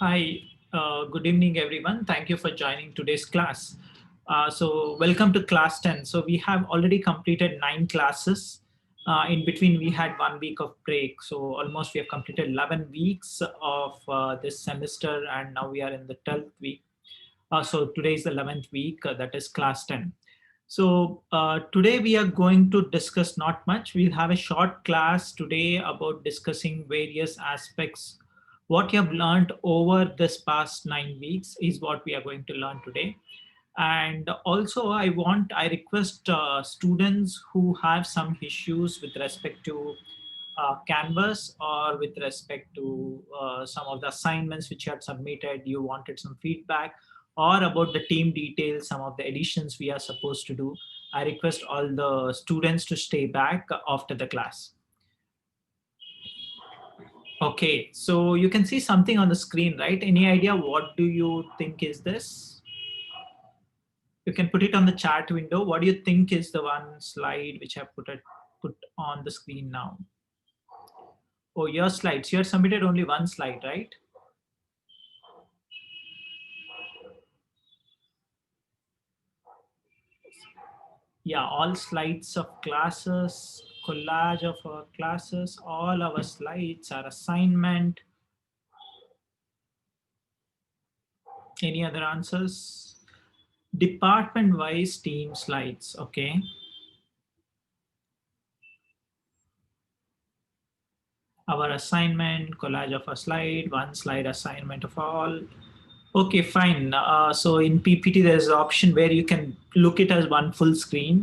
Hi, good evening, everyone. Thank you for joining today's class. So welcome to class 10. So we have already completed 9 classes. In between, we had 1 week of break. So almost we have completed 11 weeks of this semester, and now we are in the 12th week. So today is the 11th week, that is class 10. So today we are going to discuss not much. We'll have a short class today about discussing various aspects. What you have learned over this past 9 weeks is what we are going to learn today. And also I request students who have some issues with respect to Canvas or with respect to some of the assignments which you had submitted, you wanted some feedback, or about the team details, some of the additions we are supposed to do. I request all the students to stay back after the class. Okay, so you can see something on the screen, right? Any idea what do you think is this? You can put it on the chat window. What do you think is the one slide which I put on the screen now? Oh, your slides. You had submitted only one slide, right? Yeah, all slides of classes, collage of our classes, all our slides are assignment. Any other answers? Department-wise team slides, okay. Our assignment, collage of a slide, one slide assignment of all. Okay, fine. So in PPT, there's an option where you can look it as one full screen.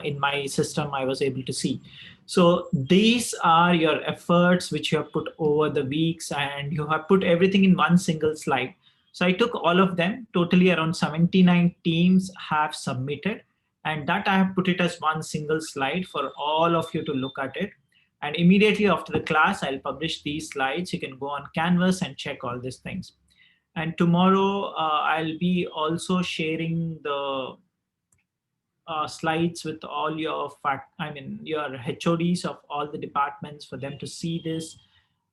In my system, I was able to see. So these are your efforts which you have put over the weeks, and you have put everything in one single slide. So I took all of them, totally around 79 teams have submitted, and that I have put it as one single slide for all of you to look at it. And immediately after the class, I'll publish these slides. You can go on Canvas and check all these things. And tomorrow I'll be also sharing the slides with all your your HODs of all the departments for them to see this.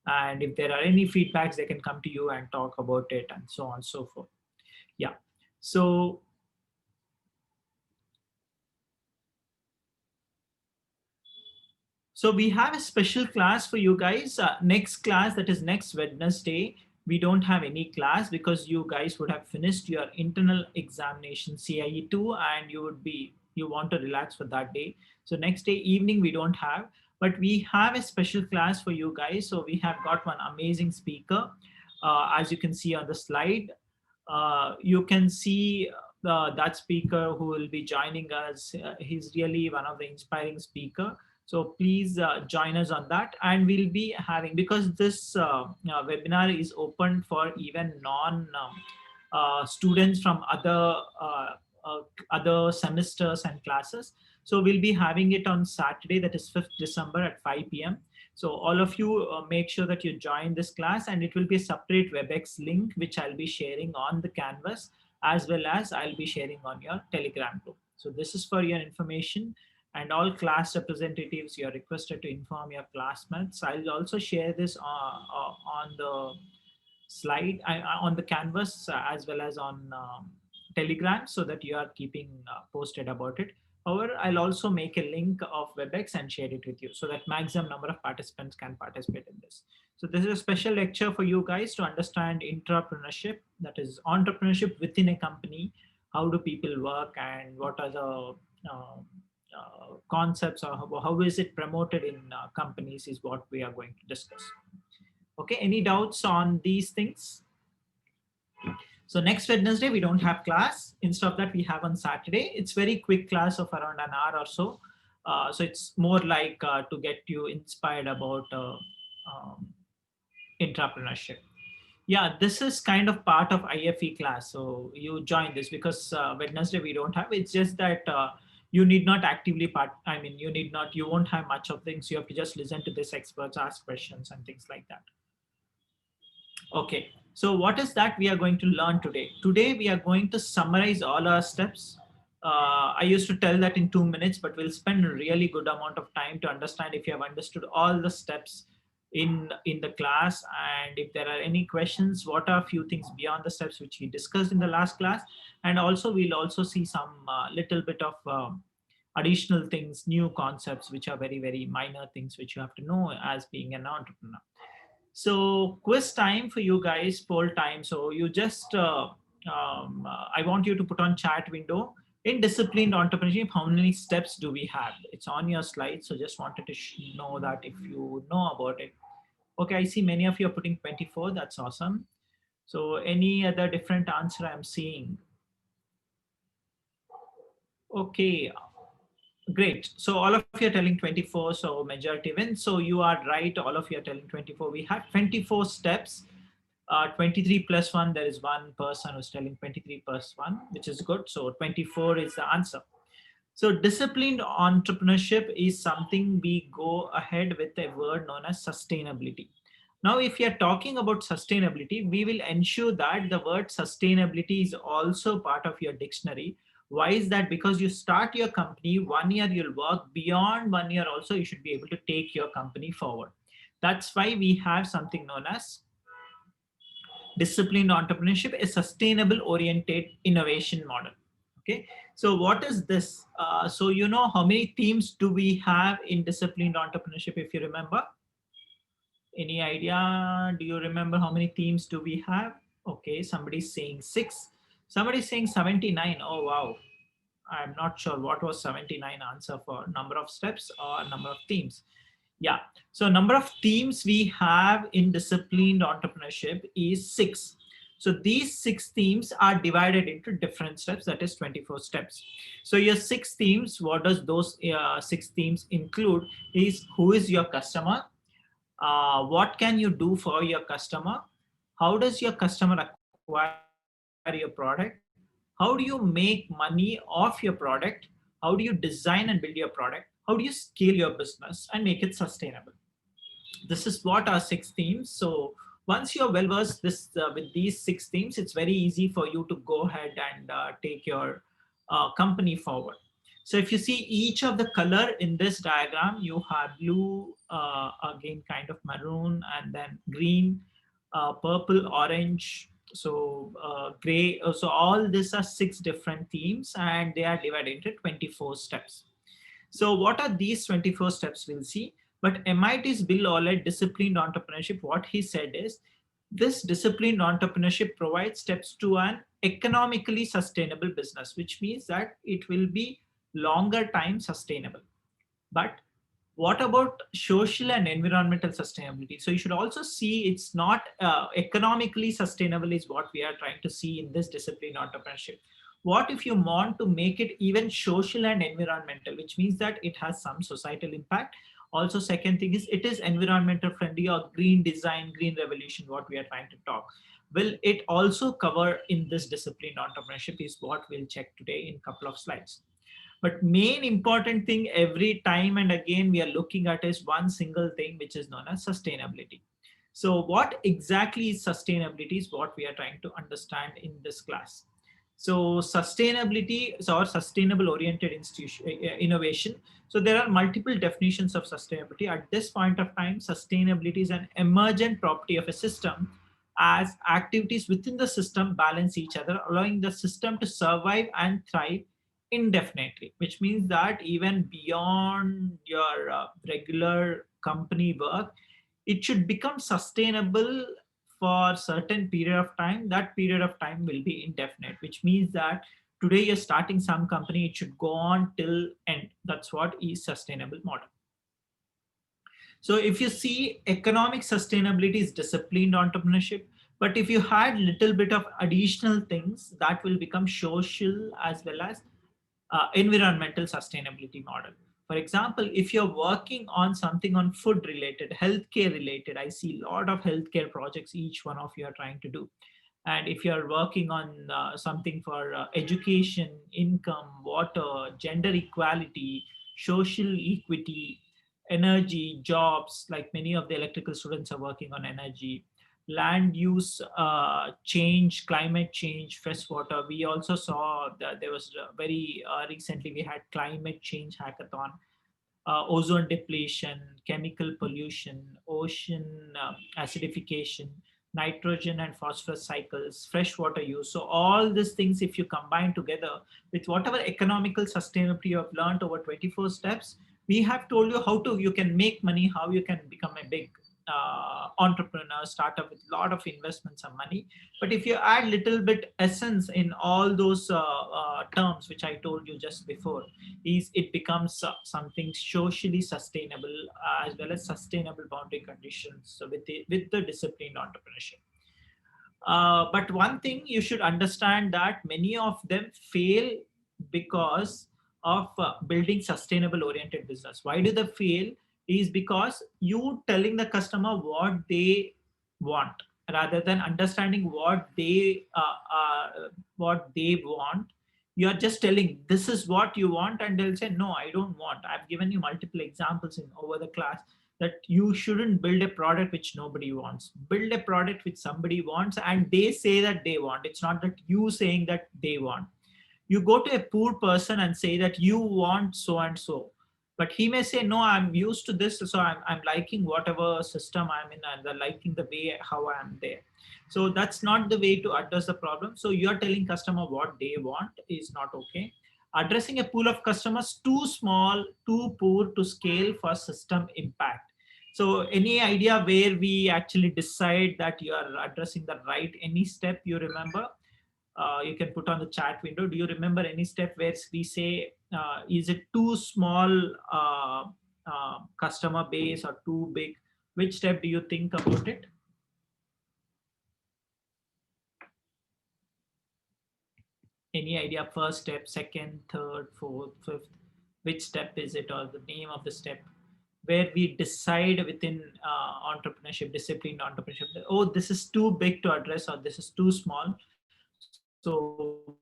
And if there are any feedbacks, they can come to you and talk about it and so on and so forth. Yeah. So we have a special class for you guys. Next class, that is next Wednesday, we don't have any class because you guys would have finished your internal examination CIE 2 and you want to relax for that day. So next day evening we don't have, but we have a special class for you guys. So we have got one amazing speaker. As you can see on the slide, you can see that speaker who will be joining us. He's really one of the inspiring speaker. So please join us on that, and we'll be having, because this webinar is open for even students from other semesters and classes. So we'll be having it on Saturday, that is 5th December at 5 p.m. So all of you make sure that you join this class, and it will be a separate WebEx link, which I'll be sharing on the Canvas, as well as I'll be sharing on your Telegram group. So this is for your information. And all class representatives, you are requested to inform your classmates. I'll also share this on the slide, on the Canvas, as well as on Telegram, so that you are keeping posted about it. However, I'll also make a link of WebEx and share it with you so that maximum number of participants can participate in this. So this is a special lecture for you guys to understand intrapreneurship, that is entrepreneurship within a company. How do people work, and what are the concepts, or how is it promoted in companies, is what we are going to discuss. Okay, any doubts on these things? So next Wednesday, we don't have class. Instead of that, we have on Saturday. It's very quick class of around an hour or so. So it's more like to get you inspired about intrapreneurship. Yeah, this is kind of part of IFE class. So you join this because Wednesday we don't have. It's just that you need not actively you won't have much of things. You have to just listen to this experts, ask questions and things like that. Okay, so what is that we are going to learn today? Today we are going to summarize all our steps. I used to tell that in 2 minutes, but we'll spend a really good amount of time to understand if you have understood all the steps in the class, and if there are any questions, what are a few things beyond the steps which we discussed in the last class. And also we'll also see some little bit of additional things, new concepts which are very, very minor things which you have to know as being an entrepreneur. So quiz time for you guys, poll time. So you just I want you to put on chat window, in disciplined entrepreneurship, how many steps do we have? It's on your slide, so just wanted to know that if you know about it. Okay, I see many of you are putting 24. That's awesome. So any other different answer I'm seeing? Okay, great. So all of you are telling 24, so majority wins. So you are right. All of you are telling 24. We have 24 steps. 23 plus 1, there is one person who's telling 23 plus 1, which is good. So 24 is the answer. So disciplined entrepreneurship is something we go ahead with a word known as sustainability. Now, if you're talking about sustainability, we will ensure that the word sustainability is also part of your dictionary. Why is that? Because you start your company, 1 year you'll work, beyond 1 year also you should be able to take your company forward. That's why we have something known as disciplined entrepreneurship, a sustainable oriented innovation model. Okay, so what is this? So you know how many themes do we have in disciplined entrepreneurship, if you remember? Any idea? Do you remember how many themes do we have? Okay, somebody's saying 6, somebody's saying 79. Oh wow, I'm not sure what was 79 answer for number of steps or number of themes. Yeah, so number of themes we have in disciplined entrepreneurship is 6. So these 6 themes are divided into different steps, that is 24 steps. So your 6 themes, what does those 6 themes include is: who is your customer? What can you do for your customer? How does your customer acquire your product? How do you make money off your product? How do you design and build your product? How do you scale your business and make it sustainable? This is what are 6 themes. So once you're well versed with these 6 themes, it's very easy for you to go ahead and take your company forward. So if you see each of the color in this diagram, you have blue, again kind of maroon, and then green, purple, orange, so gray. So all these are 6 different themes, and they are divided into 24 steps. So what are these 24 steps? We'll see. But MIT's Bill Olet, Disciplined Entrepreneurship, what he said is, this disciplined entrepreneurship provides steps to an economically sustainable business, which means that it will be longer time sustainable. But what about social and environmental sustainability? So you should also see it's not economically sustainable is what we are trying to see in this discipline entrepreneurship. What if you want to make it even social and environmental, which means that it has some societal impact. Also, second thing is it is environmental friendly or green design, green revolution, what we are trying to talk. Will it also cover in this discipline entrepreneurship is what we'll check today in a couple of slides. But main important thing every time and again we are looking at is one single thing, which is known as sustainability. So what exactly is sustainability is what we are trying to understand in this class. So sustainability is our sustainable oriented institution, innovation. So there are multiple definitions of sustainability. At this point of time, sustainability is an emergent property of a system as activities within the system balance each other, allowing the system to survive and thrive indefinitely, which means that even beyond your regular company work, it should become sustainable for certain period of time. That period of time will be indefinite, which means that today you're starting some company, it should go on till end. That's what is sustainable model. So if you see, economic sustainability is disciplined entrepreneurship, but if you had little bit of additional things, that will become social as well as environmental sustainability model. For example, if you're working on something on food related, healthcare related, I see a lot of healthcare projects each one of you are trying to do. And if you're working on something for education, income, water, gender equality, social equity, energy, jobs, like many of the electrical students are working on energy, land use change, climate change, fresh water. We also saw that there was very recently we had climate change hackathon. ozone depletion, chemical pollution, ocean acidification, nitrogen and phosphorus cycles, freshwater use. So all these things, if you combine together with whatever economical sustainability you have learned over 24 steps, we have told you how to you can make money, how you can become a big entrepreneur, startup with a lot of investments and money. But if you add little bit essence in all those terms which I told you just before, is it becomes something socially sustainable as well as sustainable boundary conditions. So with the disciplined entrepreneurship. But one thing you should understand that many of them fail because of building sustainable oriented business. Why do they fail? Is because you telling the customer what they want rather than understanding what they want. You are just telling this is what you want, and they'll say no, I don't want. I've given you multiple examples in over the class that you shouldn't build a product which nobody wants. Build a product which somebody wants and they say that they want. It's not that you saying that they want. You go to a poor person and say that you want so and so, but he may say no, I'm used to this, so I'm liking whatever system I'm in and I'm liking the way how I'm there. So that's not the way to address the problem. So you're telling customer what they want is not okay. Addressing a pool of customers too small, too poor to scale for system impact. So any idea where we actually decide that you are addressing the right any step you remember? You can put on the chat window. Do you remember any step where we say, is it too small customer base or too big? Which step do you think about it? Any idea? First step, second, third, fourth, fifth? Which step is it, or the name of the step where we decide within entrepreneurship, disciplined entrepreneurship, that, oh, this is too big to address or this is too small. So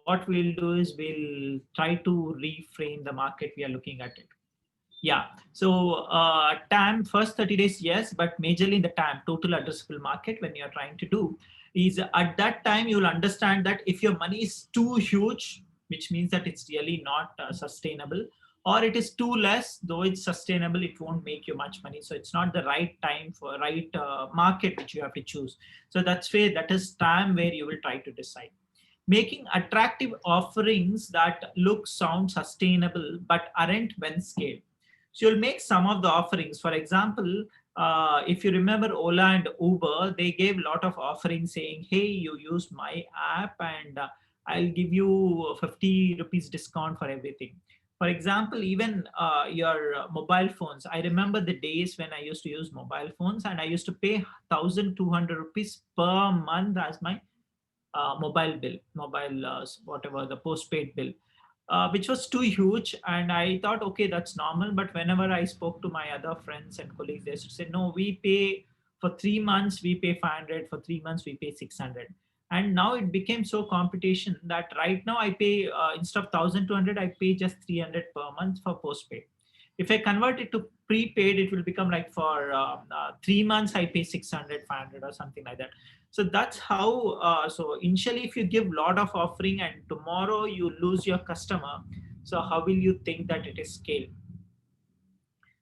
what we'll do is we'll try to reframe the market we are looking at it. Yeah. So TAM, first 30 days, yes, but majorly in the TAM, total addressable market, when you're trying to do, is at that time you'll understand that if your money is too huge, which means that it's really not sustainable, or it is too less, though it's sustainable, it won't make you much money. So it's not the right time for right market which you have to choose. So that's where that is time where you will try to decide. Making attractive offerings that look, sound sustainable but aren't when scaled. So you'll make some of the offerings. For example, if you remember Ola and Uber, they gave a lot of offerings saying, hey, you use my app and I'll give you 50 rupees discount for everything. For example, even your mobile phones. I remember the days when I used to use mobile phones and I used to pay 1,200 rupees per month as my mobile bill, mobile whatever the postpaid bill, which was too huge. And I thought, okay, that's normal. But whenever I spoke to my other friends and colleagues, they used to say, no, we pay for 3 months, we pay 500, for 3 months, we pay 600. And now it became so competition that right now I pay, instead of 1,200, I pay just 300 per month for postpaid. If I convert it to prepaid, it will become like for 3 months, I pay 600, 500 or something like that. So that's how, so initially if you give a lot of offering and tomorrow you lose your customer, so how will you think that it is scaled?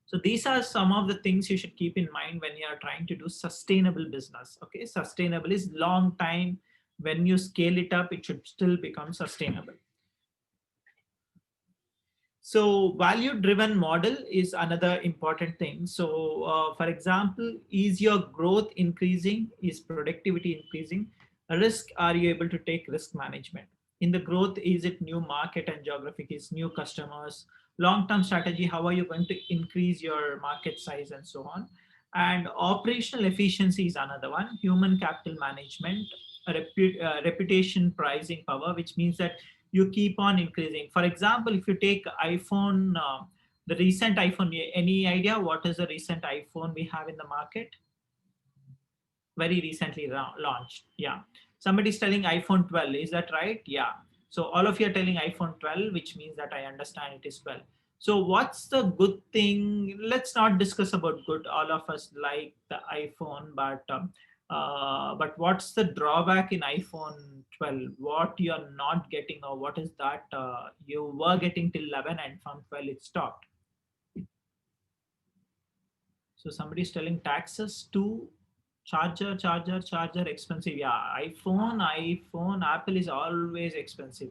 So these are some of the things you should keep in mind when you are trying to do sustainable business. Okay, sustainable is long time. When you scale it up, it should still become sustainable. So value driven model is another important thing. So for example, is your growth increasing? Is productivity increasing? Risk, are you able to take risk management? In the growth, is it new market and geographic, is new customers? Long-term strategy, how are you going to increase your market size and so on? And operational efficiency is another one. Human capital management, reputation, pricing power, which means that you keep on increasing. For example, if you take iPhone, the recent iPhone, any idea what is the recent iPhone we have in the market? Very recently launched. Yeah. Somebody's telling iPhone 12. Is that right? Yeah. So all of you are telling iPhone 12, which means that I understand it is 12. So what's the good thing? Let's not discuss about good. All of us like the iPhone, but what's the drawback in iPhone 12? What you're not getting, or what is that you were getting till 11 and from 12 it stopped? So somebody's telling taxes to charger expensive. Yeah, iPhone, Apple is always expensive.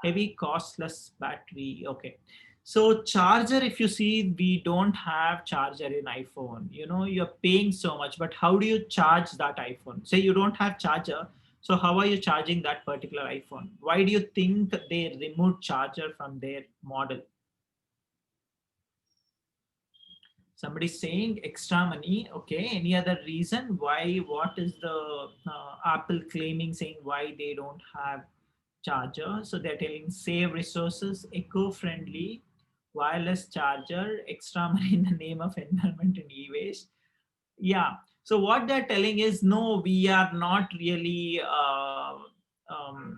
Heavy, costless battery. Okay. So charger, if you see, we don't have charger in iPhone. You know, you're paying so much, but how do you charge that iPhone? Say you don't have charger, so how are you charging that particular iPhone? Why do you think they removed charger from their model? Somebody's saying extra money. Okay, any other reason why? What is the Apple claiming, saying why they don't have charger? So they're telling save resources, eco-friendly wireless charger, extra money in the name of environment and e-waste. Yeah, so what they're telling is no, we are not really um,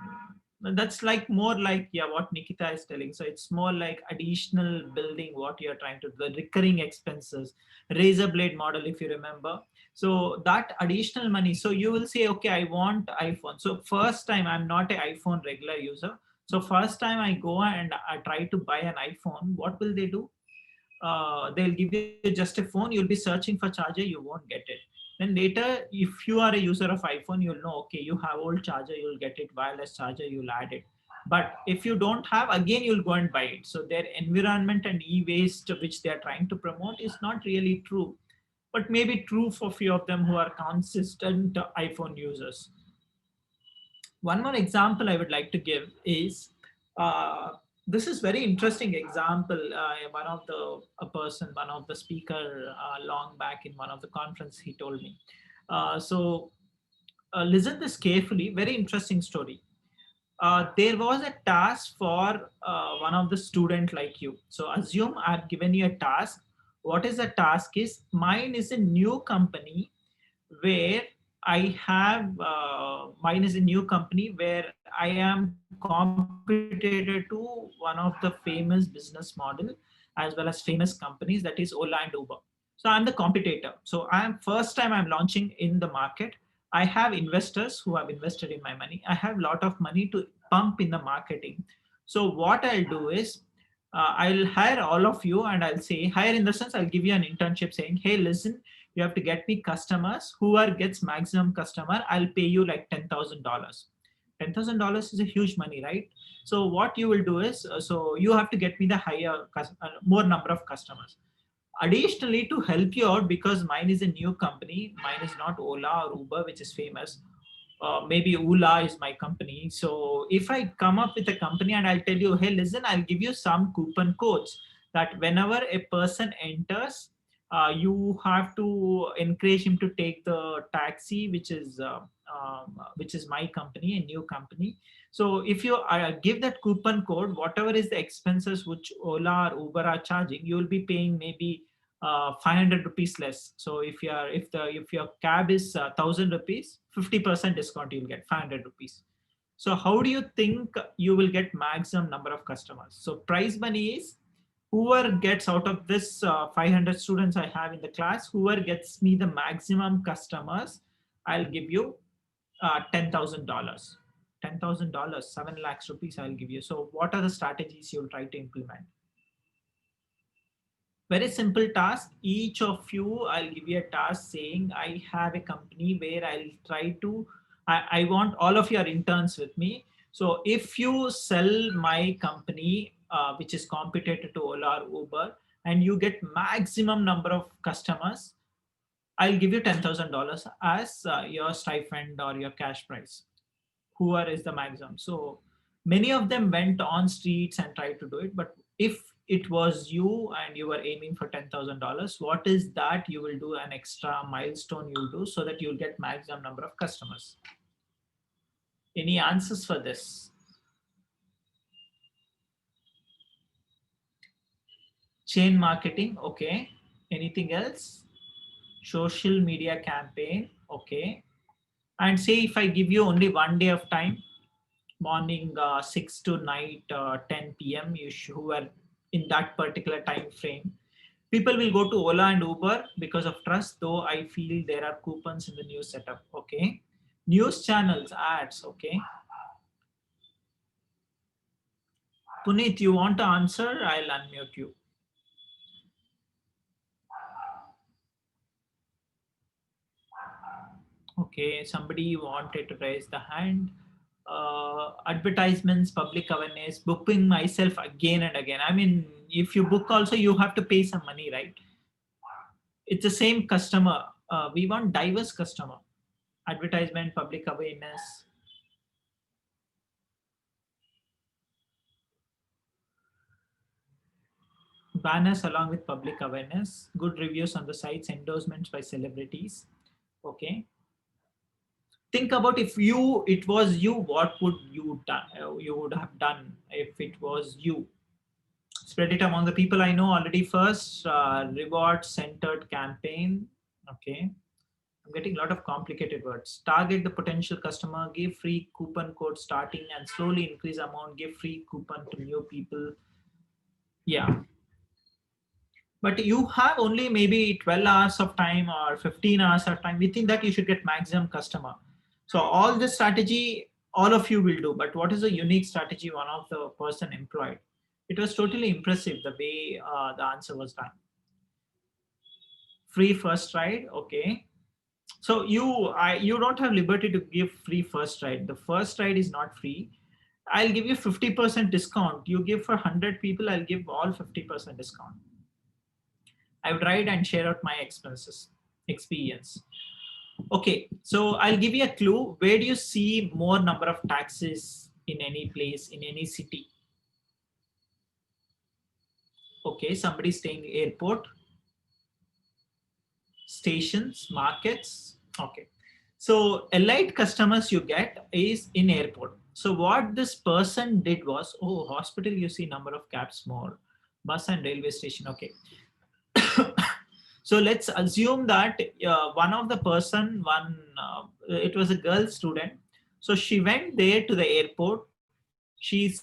that's like more like, yeah, what Nikita is telling. So it's more like additional building, what you're trying to, the recurring expenses, razor blade model, if you remember. So that additional money, so you will say, okay, I want iPhone. So first time, I'm not an iPhone regular user, so first time I go and I try to buy an iPhone, what will they do? They'll give you just a phone, you'll be searching for charger, you won't get it. Then later, if you are a user of iPhone, you'll know, okay, you have old charger, you'll get it, wireless charger, you'll add it. But if you don't have, again you'll go and buy it. So their environment and e-waste which they are trying to promote is not really true, but maybe true for few of them who are consistent iPhone users. One more example I would like to give is, uh, this is very interesting example. One of the a person, one of the speaker long back in one of the conference, he told me. Listen this carefully. Very interesting story. There was a task for one of the student like you. So assume I've given you a task. What is the task? Is mine is a new company where I have mine is a new company where I am competitor to one of the famous business model as well as famous companies, that is Ola and Uber. So I'm the competitor. So I am first time I'm launching in the market. I have investors who have invested in my money. I have a lot of money to pump in the marketing. So what I'll do is, I'll hire all of you and I'll say, hire in the sense I'll give you an internship saying, hey, listen, you have to get me customers. Whoever gets maximum customer, I'll pay you like $10,000. $10,000 is a huge money, right? So what you will do is, so you have to get me the more number of customers. Additionally, to help you out, because mine is a new company, mine is not Ola or Uber, which is famous. Maybe Ola is my company. So if I come up with a company and I'll tell you, hey, listen, I'll give you some coupon codes that whenever a person enters, you have to encourage him to take the taxi, which is my company, a new company. So if you give that coupon code, whatever is the expenses which Ola or Uber are charging, you will be paying maybe 500 rupees less. So if your cab is 1,000 rupees, 50% discount you'll get 500 rupees. So how do you think you will get maximum number of customers? So prize money is, whoever gets out of this 500 students I have in the class, whoever gets me the maximum customers, I'll give you $10,000. $10,000, 7 lakhs rupees I'll give you. So what are the strategies you'll try to implement? Very simple task. Each of you, I'll give you a task saying, I have a company where I'll try to, I want all of your interns with me. So if you sell my company, which is competitor to Ola or Uber, and you get maximum number of customers, I'll give you $10,000 as your stipend or your cash prize. Whoever is the maximum. So many of them went on streets and tried to do it. But if it was you and you were aiming for $10,000, what is that you will do, an extra milestone you'll do so that you'll get maximum number of customers? Any answers for this? Chain marketing, okay. Anything else? Social media campaign, okay. And say if I give you only 1 day of time, morning 6 to night 10 p.m. Who are in that particular time frame, people will go to Ola and Uber because of trust, though I feel there are coupons in the new setup, okay. News channels, ads, okay. Puneet, you want to answer? I'll unmute you. Okay, somebody wanted to raise the hand. Advertisements, public awareness, booking myself again and again. I mean, if you book also, you have to pay some money, right? It's the same customer. We want diverse customer. Advertisement, public awareness. Banners along with public awareness. Good reviews on the sites, endorsements by celebrities. Okay. Think about if it was you, what would you would have done if it was you? Spread it among the people I know already first. Reward centered campaign. Okay. I'm getting a lot of complicated words. Target the potential customer, give free coupon code starting and slowly increase amount, give free coupon to new people. Yeah. But you have only maybe 12 hours of time or 15 hours of time. Within that, you should get maximum customer. So all this strategy, all of you will do. But what is a unique strategy one of the person employed? It was totally impressive the way the answer was done. Free first ride, okay. So you don't have liberty to give free first ride. The first ride is not free. I'll give you 50% discount. You give for 100 people, I'll give all 50% discount. I would ride and share out my expenses, experience. Okay, so I'll give you a clue. Where do you see more number of taxis in any place, in any city? Okay, somebody staying airport, stations, markets. Okay, so allied customers you get is in airport. So what this person did was, oh, hospital, you see number of cabs more, bus and railway station. Okay. So let's assume that one of the person, it was a girl student. So she went there to the airport. She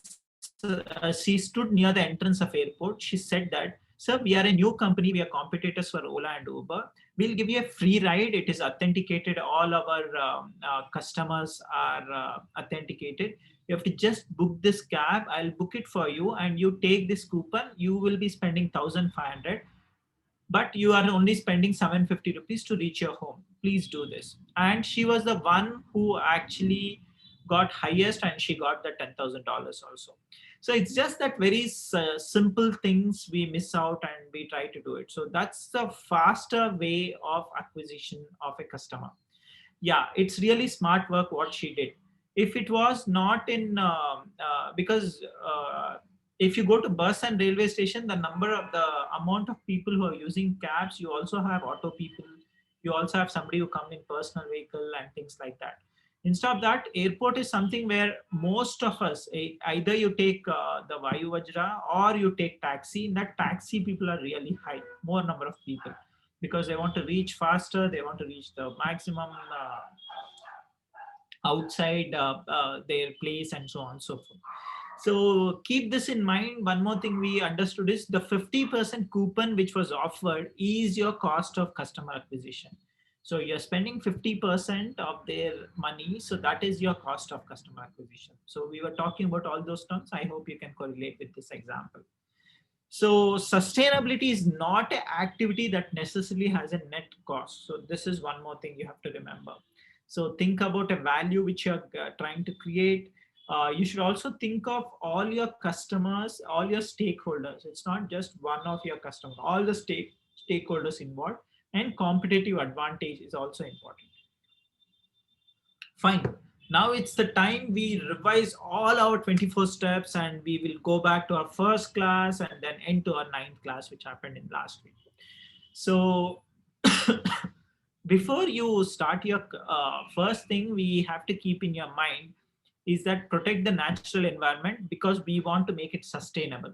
stood near the entrance of airport. She said that, sir, we are a new company. We are competitors for Ola and Uber. We'll give you a free ride. It is authenticated. All our customers are authenticated. You have to just book this cab. I'll book it for you, and you take this coupon. You will be spending 1,500, but you are only spending 750 rupees to reach your home. Please do this. And she was the one who actually got highest, and she got the $10,000 also. So it's just that very simple things we miss out and we try to do it. So that's the faster way of acquisition of a customer. Yeah, it's really smart work what she did. If it was not in because if you go to bus and railway station, the amount of people who are using cabs, you also have auto people, you also have somebody who come in personal vehicle and things like that. Instead of that, airport is something where most of us, either you take the Vayu Vajra or you take taxi. In that taxi, people are really high, more number of people, because they want to reach faster, they want to reach the maximum outside their place and so on and so forth. So keep this in mind. One more thing we understood is the 50% coupon which was offered is your cost of customer acquisition. So you're spending 50% of their money. So that is your cost of customer acquisition. So we were talking about all those terms. I hope you can correlate with this example. So sustainability is not an activity that necessarily has a net cost. So this is one more thing you have to remember. So think about a value which you're trying to create. You should also think of all your customers, all your stakeholders. It's not just one of your customers, all the stakeholders involved, and competitive advantage is also important. Fine. Now it's the time we revise all our 24 steps, and we will go back to our first class and then end to our ninth class, which happened in last week. So before you start your first thing we have to keep in your mind is that protect the natural environment, because we want to make it sustainable.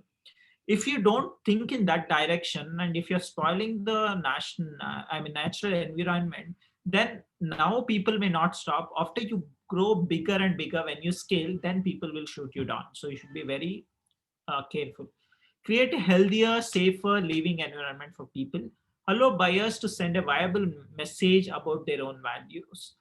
If you don't think in that direction, and if you're spoiling the natural environment, then now people may not stop. After you grow bigger and bigger, when you scale, then people will shoot you down. So you should be very careful. Create a healthier, safer living environment for people. Allow buyers to send a viable message about their own values.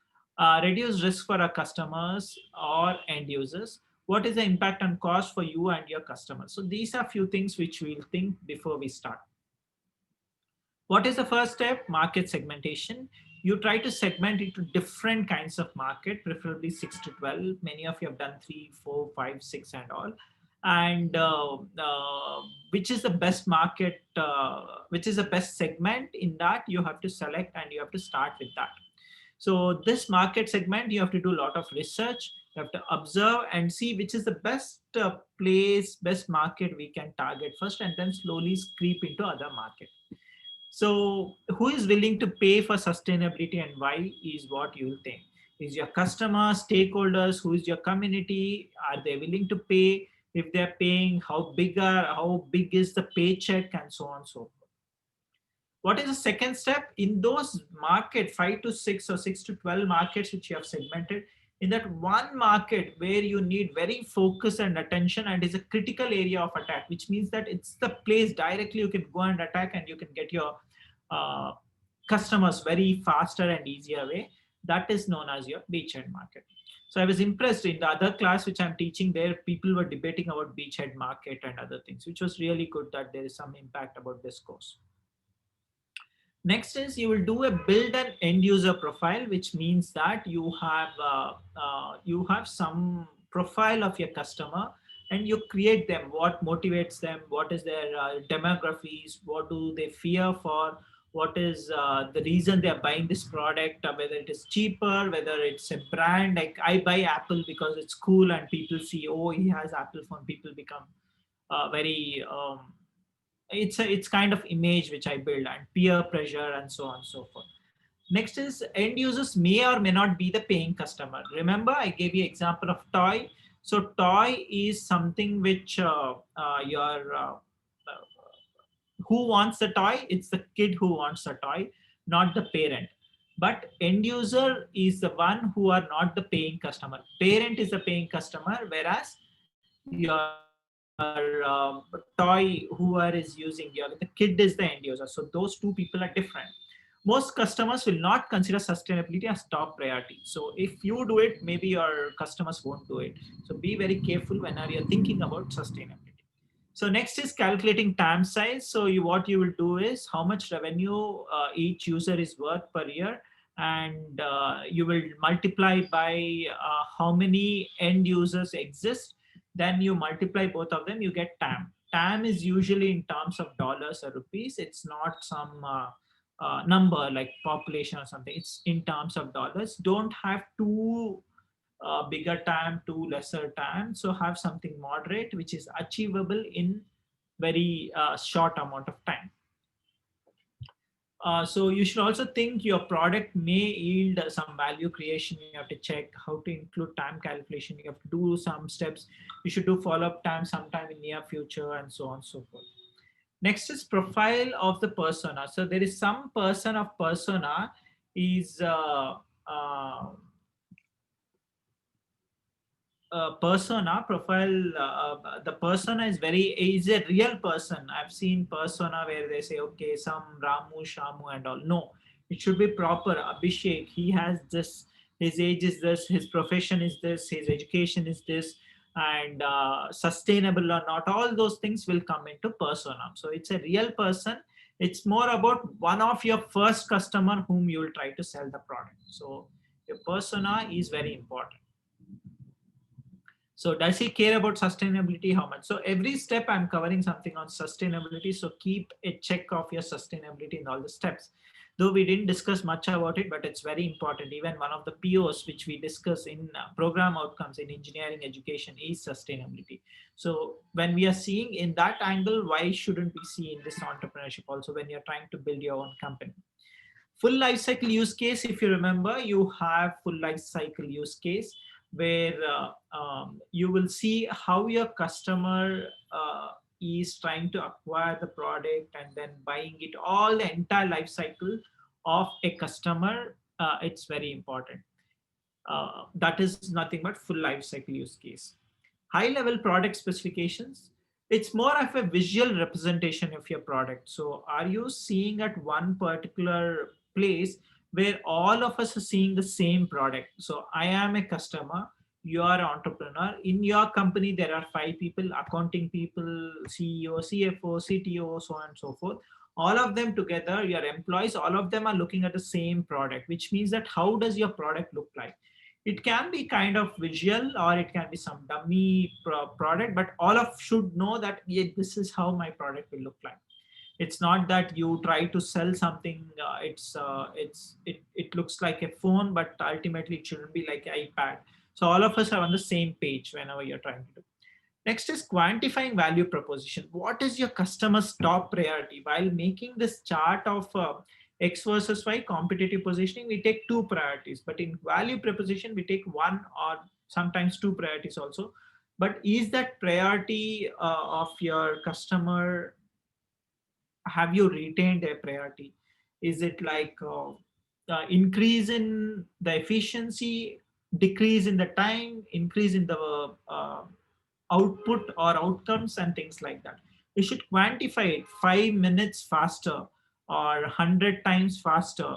Reduce risk for our customers or end users. What is the impact on cost for you and your customers? So these are few things which we'll think before we start. What is the first step? Market segmentation. you try to segment into different kinds of market, preferably 6 to 12. Many of you have done 3, 4, 5, 6 and all. And which is the best market, which is the best segment, in that you have to select and you have to start with that. So this market segment, you have to do a lot of research. You have to observe and see which is the best place, best market we can target first, and then slowly creep into other market. So who is willing to pay for sustainability and why is what you think. Is your customer, stakeholders, who is your community? Are they willing to pay? If they're paying, how big is the paycheck, and so on and so forth. What is the second step? In those market 5 to 6 or 6 to 12 markets which you have segmented, in that one market where you need very focus and attention and is a critical area of attack, which means that it's the place directly you can go and attack and you can get your customers very faster and easier way, that is known as your beachhead market. So I was impressed in the other class which I'm teaching there, people were debating about beachhead market and other things, which was really good that there is some impact about this course. Next is you will do a build an end user profile, which means that you have some profile of your customer and you create them, what motivates them, what is their demographies, what do they fear for, what is the reason they are buying this product, whether it is cheaper, whether it's a brand, like I buy Apple because it's cool and people see, oh, he has Apple phone, people become very it's kind of image which I build, and peer pressure and so on and so forth. Next is end users may or may not be the paying customer. Remember, I gave you example of toy. So toy is something which who wants the toy? It's the kid who wants the toy, not the parent. But end user is the one who are not the paying customer. Parent is the paying customer, whereas your toy whoever is using the kid is the end user. So those two people are different. Most customers will not consider sustainability as top priority. So if you do it, maybe your customers won't do it. So be very careful whenever you're thinking about sustainability. So next is calculating TAM size. So what you will do is how much revenue each user is worth per year, and you will multiply by how many end users exist. Then you multiply both of them, you get TAM. TAM is usually in terms of dollars or rupees. It's not some number like population or something. It's in terms of dollars. Don't have too bigger TAM, too lesser TAM. So have something moderate, which is achievable in very short amount of time. So you should also think your product may yield some value creation. You have to check how to include time calculation. You have to do some steps. You should do follow-up time sometime in near future and so on and so forth. Next is profile of the persona. So there is some persona is persona profile. The persona is a real person. I've seen persona where they say, okay, some Ramu, Shamu and all. No, it should be proper. Abhishek, he has this, his age is this, his profession is this, his education is this, and sustainable or not, all those things will come into persona. So it's a real person. It's more about one of your first customer whom you will try to sell the product. So your persona is very important. So does he care about sustainability? How much? So every step I'm covering something on sustainability. So keep a check of your sustainability in all the steps. Though we didn't discuss much about it, but it's very important. Even one of the POs which we discuss in program outcomes in engineering education is sustainability. So when we are seeing in that angle, why shouldn't we see in this entrepreneurship also when you're trying to build your own company? Full life cycle use case, if you remember, you have full life cycle use case where you will see how your customer is trying to acquire the product and then buying it, all the entire life cycle of a customer. It's very important. That is nothing but full life cycle use case. High level product specifications. It's more of a visual representation of your product. So are you seeing at one particular place where all of us are seeing the same product? So I am a customer, you are an entrepreneur. In your company, there are 5 people, accounting people, CEO, CFO, CTO, so on and so forth. all of them together, your employees, all of them are looking at the same product, which means that how does your product look like? It can be kind of visual or it can be some dummy product, but all of should know that, yeah, this is how my product will look like. It's not that you try to sell something, it looks like a phone, but ultimately it shouldn't be like iPad. So all of us are on the same page whenever you're trying to do. Next is quantifying value proposition. What is your customer's top priority? While making this chart of X versus Y competitive positioning, we take two priorities, but in value proposition, we take one or sometimes two priorities also. But is that priority of your customer, have you retained a priority? Is it like increase in the efficiency, decrease in the time, increase in the output or outcomes and things like that? You should quantify it: 5 minutes faster or 100 times faster,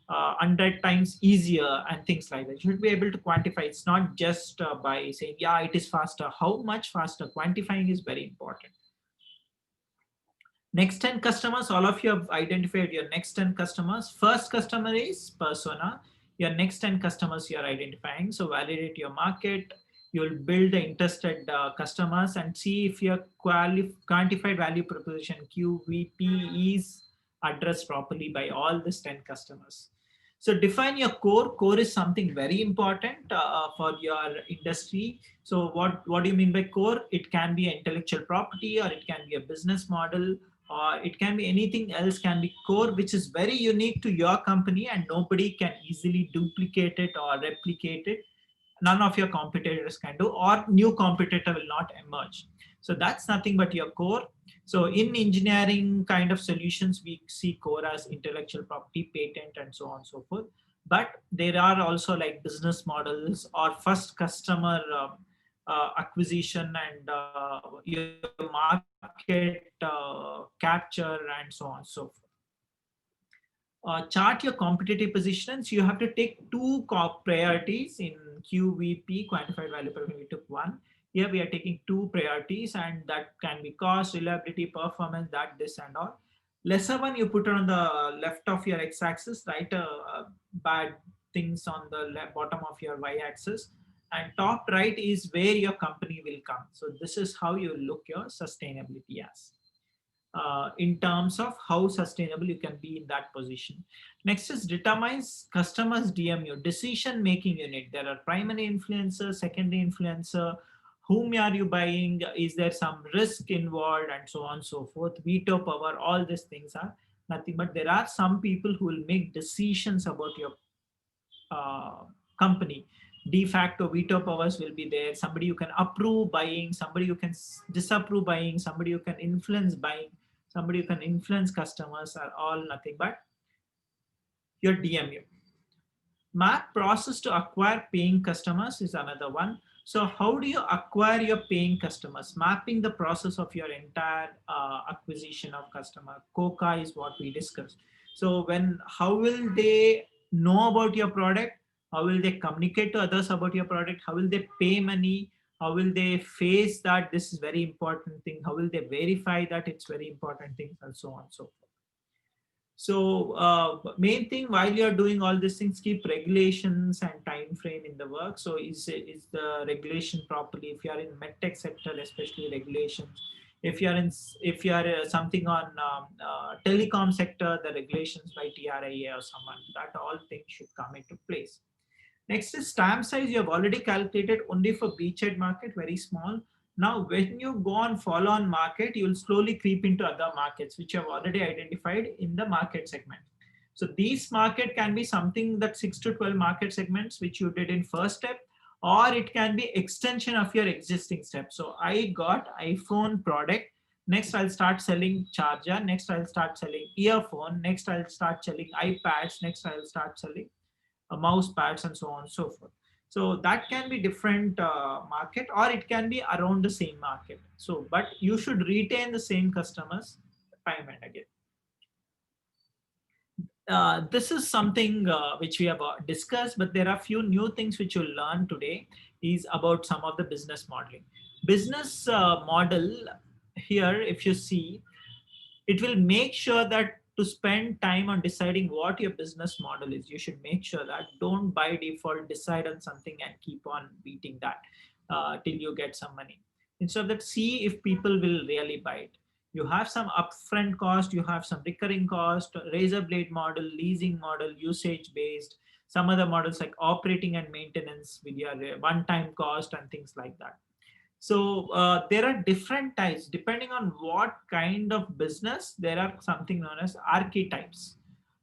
100 times easier, and things like that. You should be able to quantify. It's not just by saying, yeah, it is faster. How much faster? Quantifying is very important. Next 10 customers, all of you have identified your next 10 customers. First customer is persona. Your next 10 customers you are identifying. So validate your market. You'll build the interested customers and see if your quantified value proposition QVP is addressed properly by all these 10 customers. So define your core. Core is something very important for your industry. So what do you mean by core? It can be an intellectual property, or it can be a business model, or it can be anything else, can be core, which is very unique to your company and nobody can easily duplicate it or replicate it. None of your competitors can do, or new competitor will not emerge. So that's nothing but your core. So in engineering kind of solutions, we see core as intellectual property, patent, and so on and so forth. But there are also like business models or first customer acquisition and your market capture and so on and so forth. Chart your competitive positions. You have to take two priorities in QVP, quantified value proposition. We took one. Here we are taking two priorities, and that can be cost, reliability, performance, that, this, and all. Lesser one you put on the left of your x-axis, right? Bad things on the bottom of your y-axis, and top right is where your company will come. So this is how you look your sustainability as. In terms of how sustainable you can be in that position. Next is determines customers DMU, decision making unit. There are primary influencer, secondary influencer, whom are you buying, is there some risk involved, and so on and so forth. Veto power, all these things are nothing but there are some people who will make decisions about your company. De facto veto powers will be there. Somebody you can approve buying, somebody you can disapprove buying, somebody you can influence buying, somebody you can influence customers, are all nothing but your DMU. Map process to acquire paying customers is another one. So how do you acquire your paying customers? Mapping the process of your entire acquisition of customer. COCA is what we discussed. So how will they know about your product? How will they communicate to others about your product? How will they pay money? How will they face that this is very important thing? How will they verify that it's very important thing, and so on and so forth. So main thing while you're doing all these things, keep regulations and time frame in the work. So is the regulation properly? If you are in medtech sector, especially regulations. If you are something on telecom sector, the regulations by TRIA or someone, that all things should come into place. Next is stamp size. You have already calculated only for beachhead market, very small. Now, when you go on follow-on market, you will slowly creep into other markets, which you have already identified in the market segment. So these market can be something that 6 to 12 market segments, which you did in first step, or it can be extension of your existing step. So I got iPhone product. Next, I'll start selling charger. Next, I'll start selling earphone. Next, I'll start selling iPads. Next, I'll start selling mouse pads, and so on and so forth. So that can be different market, or it can be around the same market. So, but you should retain the same customers time and again. This is something which we have discussed, but there are few new things which you'll learn today is about some of the business modeling. Business model here, if you see, It will make sure that to spend time on deciding what your business model is. You should make sure that don't by default decide on something and keep on beating that till you get some money. Instead of that, see if people will really buy it. You have some upfront cost, you have some recurring cost, razor blade model, leasing model, usage based, some other models like operating and maintenance with your one-time cost and things like that. So there are different types depending on what kind of business. There are something known as archetypes.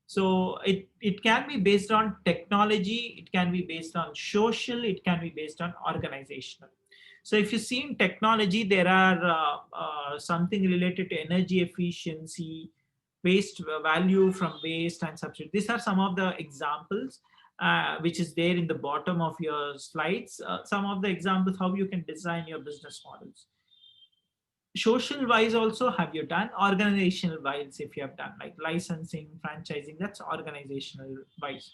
So it can be based on technology, it can be based on social, it can be based on organizational. So if you see in technology, there are something related to energy efficiency, waste value from waste and substitute. These are some of the examples which is there in the bottom of your slides. Some of the examples how you can design your business models. Social wise also, have you done organizational wise? If you have done like licensing, franchising, that's organizational wise.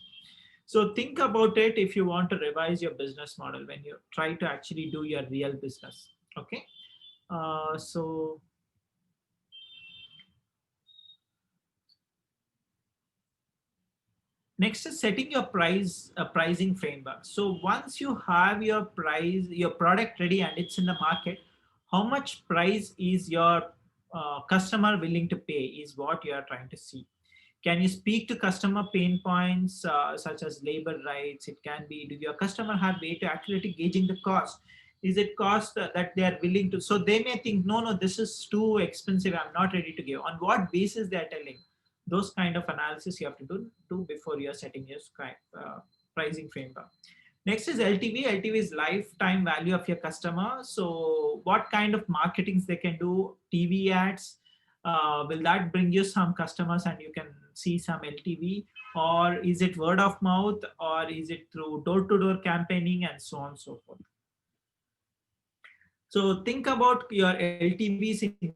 So think about it if you want to revise your business model when you try to actually do your real business. Okay. So next is setting your pricing framework. So once you have your price, your product ready and it's in the market, how much price is your customer willing to pay is what you are trying to see. Can you speak to customer pain points such as labor rights? It can be, do your customer have way to accurately gauging the cost? Is it cost that they are willing to? So they may think, no, no, this is too expensive. I'm not ready to give. On what basis they are telling? Those kind of analysis you have to do before you're setting your pricing framework. Next is LTV. LTV is lifetime value of your customer. So what kind of marketings they can do? TV ads, will that bring you some customers and you can see some LTV, or is it word of mouth, or is it through door-to-door campaigning and so on and so forth. So think about your LTVs in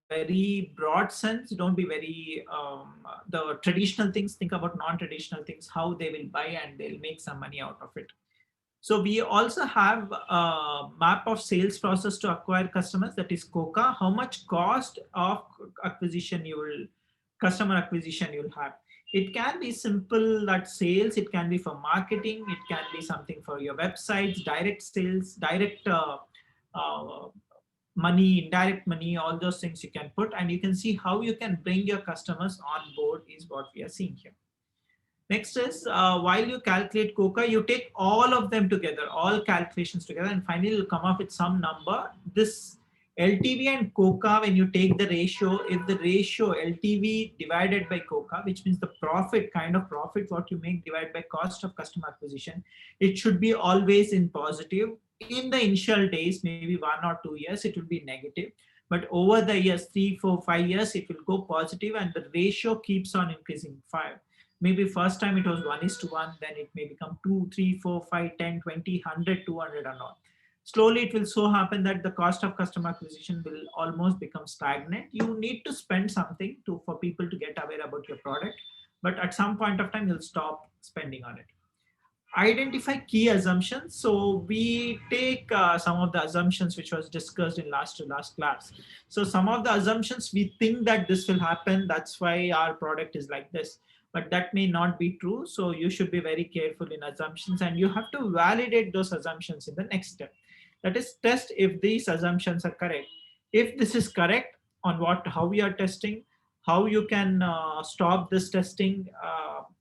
very broad sense. Don't be very the traditional things. Think about non-traditional things, how they will buy and they'll make some money out of it. So we also have a map of sales process to acquire customers, that is COCA. How much cost of acquisition you will, customer acquisition you will have. It can be simple, that sales, it can be for marketing, it can be something for your websites, direct sales, direct uh, money, indirect money, all those things you can put, and you can see how you can bring your customers on board is what we are seeing here. Next is while you calculate COCA, you take all of them together, all calculations together, and finally you'll come up with some number. This LTV and COCA, when you take the ratio, if the ratio LTV divided by COCA, which means the profit, kind of profit what you make divided by cost of customer acquisition, it should be always in positive. In the initial days, maybe 1 or 2 years, it will be negative. But over the years, 3, 4, 5 years, it will go positive and the ratio keeps on increasing. Maybe first time it was 1:1, then it may become 2, 3, 4, 5, 10, 20, 100, 200 and all. Slowly it will so happen that the cost of customer acquisition will almost become stagnant. You need to spend something for people to get aware about your product, but at some point of time you'll stop spending on it. Identify key assumptions. So we take some of the assumptions which was discussed in last to last class. So some of the assumptions, we think that this will happen, that's why our product is like this, but that may not be true. So you should be very careful in assumptions, and you have to validate those assumptions in the next step. That is, test if these assumptions are correct. If this is correct, on what, how we are testing, how you can stop this testing,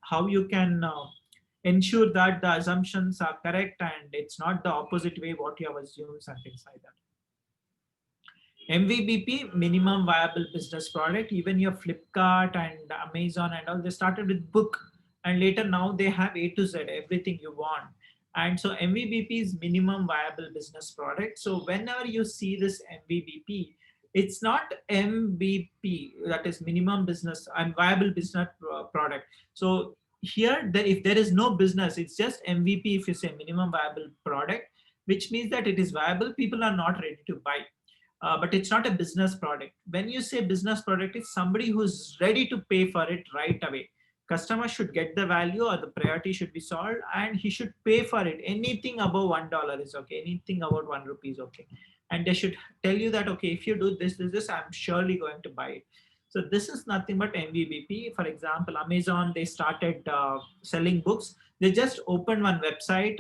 how you can ensure that the assumptions are correct and it's not the opposite way what you have assumed and things like that. MVBP, minimum viable business product. Even your Flipkart and Amazon and all, they started with book, and later now they have A to Z, everything you want. And so MVBP is minimum viable business product. So whenever you see this MVBP, it's not MVP, that is minimum business and viable business product. So here, if there is no business, it's just MVP. If you say minimum viable product, which means that it is viable, people are not ready to buy. But it's not a business product. When you say business product, it's somebody who's ready to pay for it right away. Customer should get the value, or the priority should be solved, and he should pay for it. Anything above $1 is okay. Anything about ₹1 is okay. And they should tell you that, okay, if you do this, I'm surely going to buy it. So this is nothing but MVBP. For example, Amazon, they started selling books. They just opened one website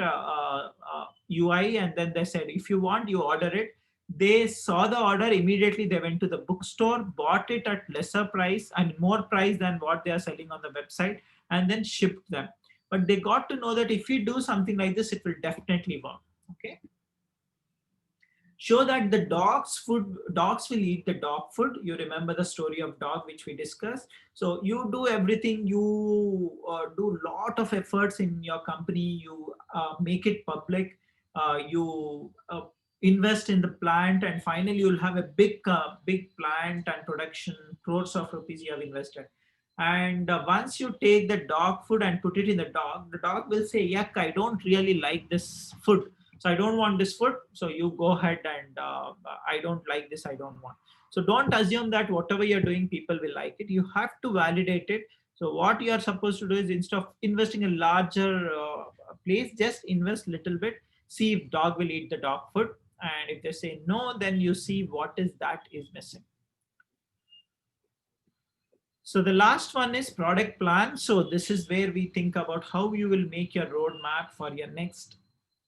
UI, and then they said, if you want, you order it. They saw the order immediately. They went to the bookstore, bought it at lesser price and more price than what they are selling on the website, and then shipped them. But they got to know that if you do something like this, it will definitely work. Okay. Show that the dogs will eat the dog food. You remember the story of dog which we discussed. So you do everything, you do lot of efforts in your company, you make it public, you invest in the plant, and finally you'll have a big plant and production, crores of rupees you have invested. And once you take the dog food and put it in the dog will say, yuck, I don't really like this food, so I don't want this food. So you go ahead and I don't like this, I don't want. So don't assume that whatever you're doing, people will like it. You have to validate it. So what you are supposed to do is, instead of investing a larger place, just invest little bit, see if dog will eat the dog food. And if they say no, then you see what is that is missing. So the last one is product plan. So this is where we think about how you will make your roadmap for your next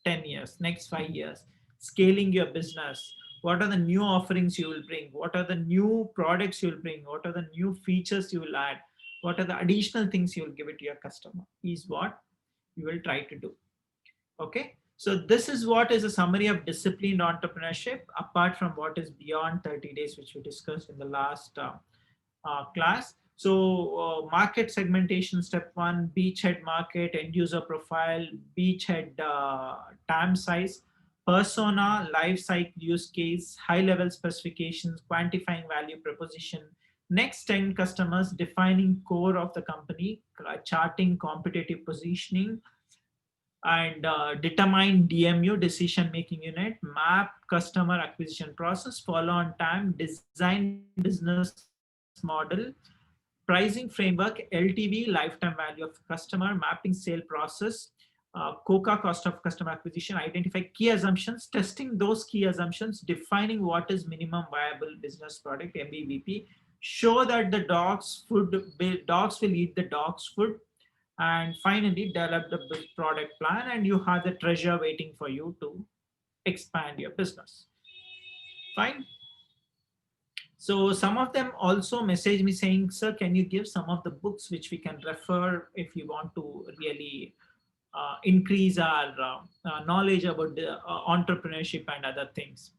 10 years, next 5 years, scaling your business. What are the new offerings you will bring? What are the new products you will bring? What are the new features you will add? What are the additional things you will give it to your customer is what you will try to do. Okay. So this is what is a summary of disciplined entrepreneurship, apart from what is beyond 30 days, which we discussed in the last class. So market segmentation, step one, beachhead market, end user profile, beachhead TAM size, persona, life cycle use case, high level specifications, quantifying value proposition. Next 10 customers, defining core of the company, charting competitive positioning, and determine DMU, decision making unit, map customer acquisition process, follow on time, design business model, pricing framework, LTV, lifetime value of customer, mapping sale process, COCA, cost of customer acquisition, identify key assumptions, testing those key assumptions, defining what is minimum viable business product, MVBP, show that the dogs will eat the dog's food, and finally develop the product plan, and you have the treasure waiting for you to expand your business. Fine. So some of them also message me saying, sir, can you give some of the books which we can refer if you want to really increase our knowledge about the entrepreneurship and other things.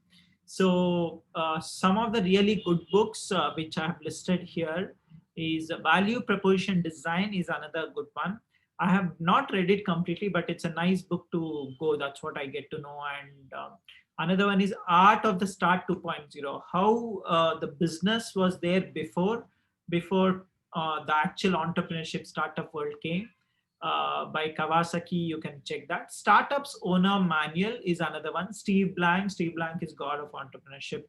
So some of the really good books which I have listed here is Value Proposition Design is another good one. I have not read it completely, but it's a nice book to go. That's what I get to know. And another one is Art of the Start 2.0, how the business was there before the actual entrepreneurship startup world came, by Kawasaki. You can check that. Startups Owner Manual is another one. Steve Blank is god of entrepreneurship.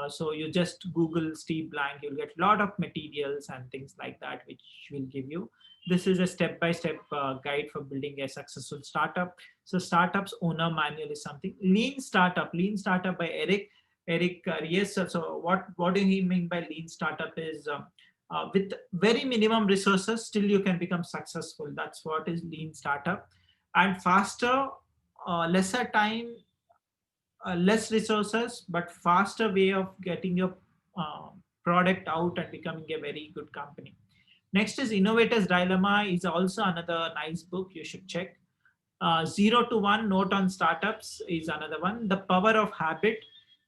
So you just Google Steve Blank, you'll get a lot of materials and things like that, which will give you. This is a step-by-step guide for building a successful startup. So Startups Owner Manual is something. Lean Startup by Eric Ries. So what do he mean by lean startup is, with very minimum resources, still you can become successful. That's what is lean startup. And faster, lesser time, less resources, but faster way of getting your product out and becoming a very good company. Next is Innovator's Dilemma is also another nice book you should check. 0 to 1 Note on Startups is another one. The Power of Habit,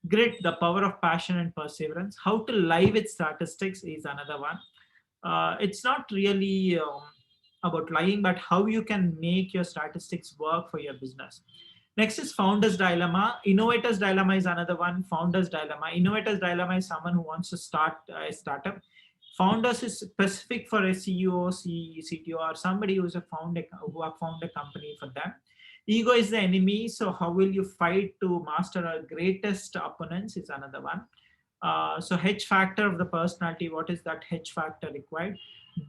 Grit, The Power of Passion and Perseverance. How to Lie with Statistics is another one. It's not really about lying, but how you can make your statistics work for your business. Next is Founder's Dilemma. Innovator's Dilemma is another one. Founder's Dilemma. Innovator's Dilemma is someone who wants to start a startup. Founders is specific for a CEO, CTO, or somebody who have found a company for them. Ego is the enemy. So how will you fight to master our greatest opponents is another one. So H factor of the personality, what is that H factor required?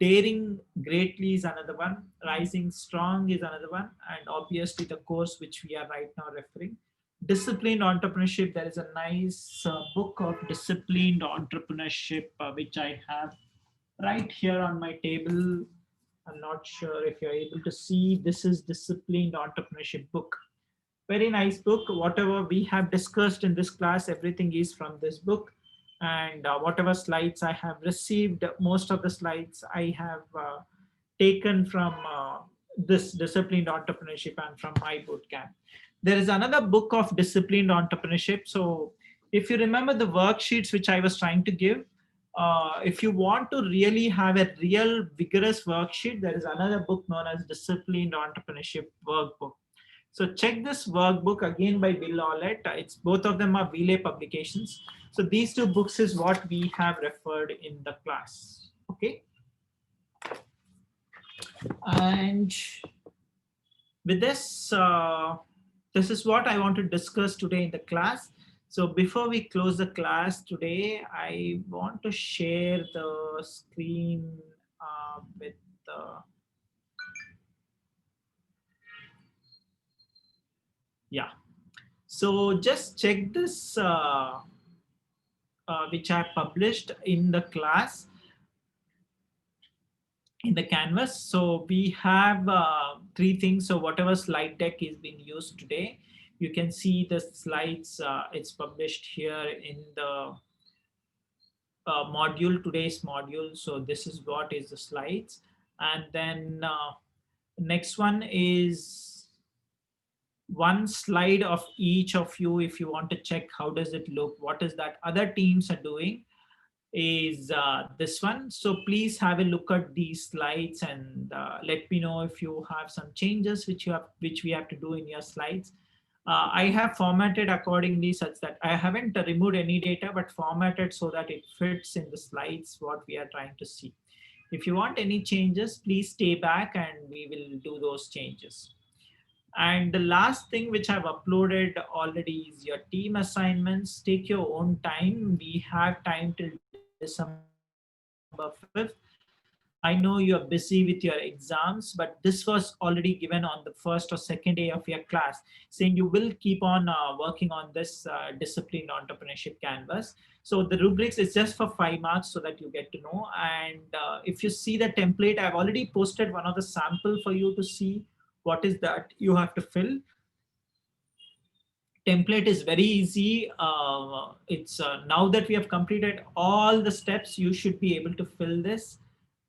Daring greatly is another one. Rising strong is another one. And obviously the course which we are right now referring, disciplined entrepreneurship. There is a nice book of disciplined entrepreneurship, which I have right here on my table. I'm not sure if you're able to see. This is Disciplined Entrepreneurship book. Very nice book. Whatever we have discussed in this class, everything is from this book. And whatever slides I have received, most of the slides I have taken from this Disciplined Entrepreneurship and from my bootcamp. There is another book of Disciplined Entrepreneurship. So if you remember the worksheets which I was trying to give, if you want to really have a real vigorous worksheet, there is another book known as Disciplined Entrepreneurship Workbook. So check this workbook again by Bill Ollett. It's both of them are Vile publications. So these two books is what we have referred in the class. Okay. And with this, this is what I want to discuss today in the class. So before we close the class today, I want to share the screen with the, yeah. So just check this, which I published in the class, in the canvas. So we have three things. So whatever slide deck is being used today, you can see the slides. It's published here in the module, today's module. So this is what is the slides. And then next one is one slide of each of you. If you want to check how does it look, what is that other teams are doing, is this one. So please have a look at these slides and let me know if you have some changes which we have to do in your slides. I have formatted accordingly such that I haven't removed any data, but formatted so that it fits in the slides what we are trying to see. If you want any changes, please stay back and we will do those changes. And the last thing which I've uploaded already is your team assignments. Take your own time. We have time till December 5th. I know you're busy with your exams, but this was already given on the first or second day of your class, saying you will keep on working on this disciplined entrepreneurship canvas. So the rubrics is just for 5 marks so that you get to know. And if you see the template, I've already posted one of the sample for you to see what is that you have to fill. Template is very easy. It's now that we have completed all the steps, you should be able to fill this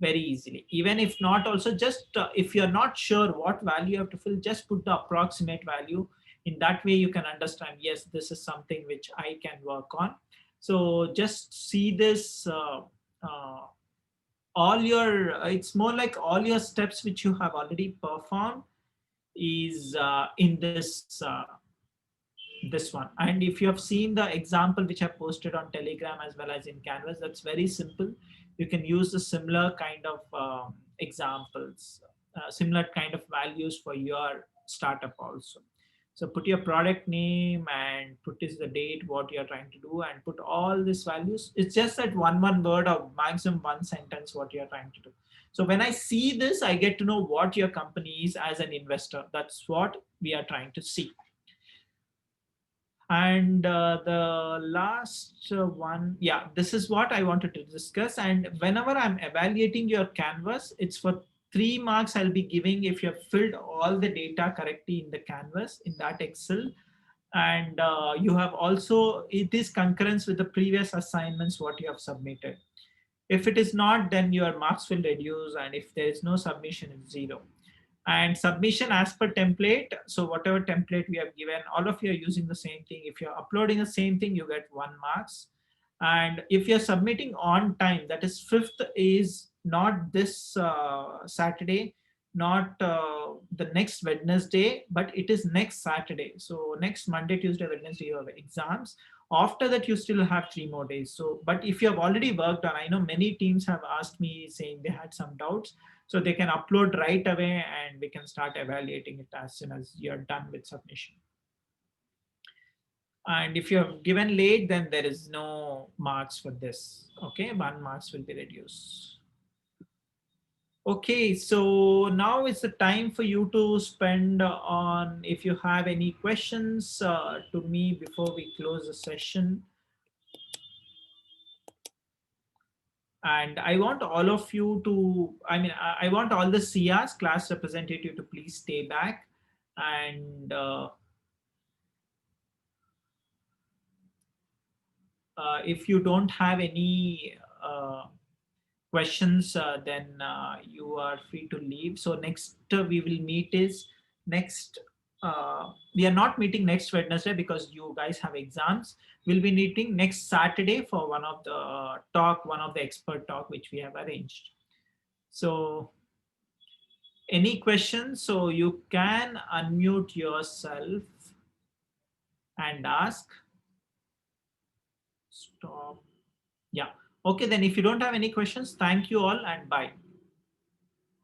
very easily. Even if not, also just if you're not sure what value you have to fill, just put the approximate value. In that way, you can understand, yes, this is something which I can work on. So just see this. All your, it's more like all your steps which you have already performed is in this one. And if you have seen the example which I posted on Telegram as well as in Canvas, that's very simple. You can use the similar kind of examples, similar kind of values for your startup also. So put your product name and put is the date, what you're trying to do, and put all these values. It's just that one word or maximum one sentence what you're trying to do. So when I see this, I get to know what your company is as an investor. That's what we are trying to see. And the last one, yeah, this is what I wanted to discuss. And whenever I'm evaluating your canvas, it's for 3 marks I'll be giving if you have filled all the data correctly in the canvas in that Excel. And you have also, it is concurrence with the previous assignments what you have submitted. If it is not, then your marks will reduce, and if there is no submission, it's 0. And submission as per template. So whatever template we have given, all of you are using the same thing. If you're uploading the same thing, you get 1 marks. And if you're submitting on time, that is 5th is not this Saturday, not the next Wednesday, but it is next Saturday. So next Monday, Tuesday, Wednesday, you have exams. After that, you still have 3 more days. So, but if you have already worked on, I know many teams have asked me saying they had some doubts. So they can upload right away and we can start evaluating it as soon as you're done with submission. And if you have given late, then there is no marks for this. Okay, 1 marks will be reduced. Okay, so now it's the time for you to spend on if you have any questions to me before we close the session. And I want all of you to, I want all the CRs, class representative, to please stay back. And if you don't have any questions, then you are free to leave. So next we will meet is next. We are not meeting next Wednesday because you guys have exams. We'll be meeting next Saturday for one of the one of the expert talk which we have arranged. So any questions? So you can unmute yourself and ask. Stop. Yeah. Okay, then if you don't have any questions, thank you all and bye.